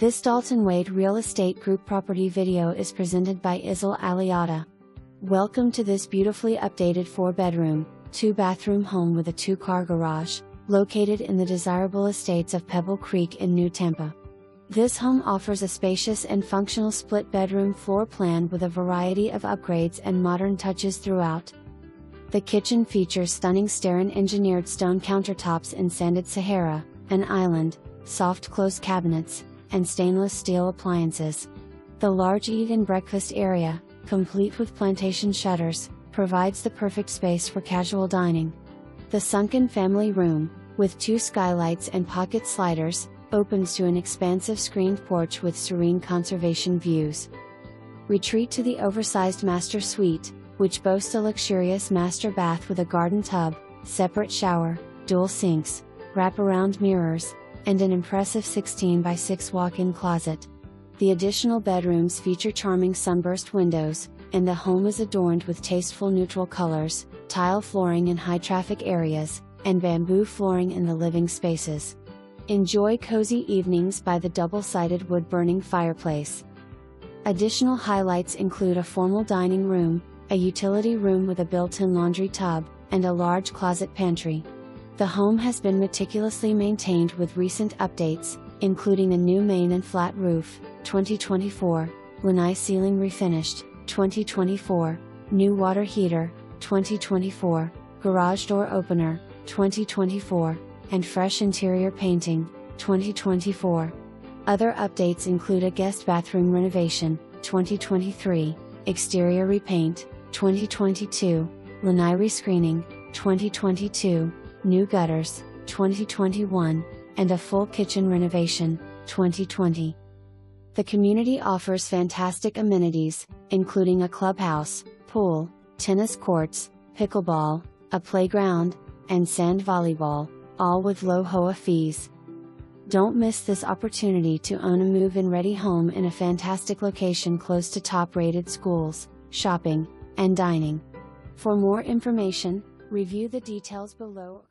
This Dalton Wade Real Estate Group property video is presented by Isel Aliata. Welcome to this beautifully updated 4-bedroom, 2-bathroom home with a 2-car garage, located in the desirable Estates of Pebble Creek in New Tampa. This home offers a spacious and functional split-bedroom floor plan with a variety of upgrades and modern touches throughout. The kitchen features stunning Staron engineered stone countertops in Sanded Sahara, an island, soft close cabinets, and stainless steel appliances. The large eat and breakfast area, complete with plantation shutters, provides the perfect space for casual dining. The sunken family room, with 2 skylights and pocket sliders, opens to an expansive screened porch with serene conservation views. Retreat to the oversized master suite, which boasts a luxurious master bath with a garden tub, separate shower, dual sinks, wraparound mirrors, and an impressive 16x6 walk-in closet. The additional bedrooms feature charming sunburst windows, and the home is adorned with tasteful neutral colors, tile flooring in high-traffic areas, and bamboo flooring in the living spaces. Enjoy cozy evenings by the double-sided wood-burning fireplace. Additional highlights include a formal dining room, a utility room with a built-in laundry tub, and a large closet pantry. The home has been meticulously maintained with recent updates, including a new main and flat roof, 2024, lanai ceiling refinished, 2024, new water heater, 2024, garage door opener, 2024, and fresh interior painting, 2024. Other updates include a guest bathroom renovation, 2023, exterior repaint, 2022, lanai rescreening, 2022, new gutters, 2021, and a full kitchen renovation, 2020. The community offers fantastic amenities, including a clubhouse, pool, tennis courts, pickleball, a playground, and sand volleyball, all with low HOA fees. Don't miss this opportunity to own a move-in ready home in a fantastic location close to top-rated schools, shopping, and dining. For more information, review the details below.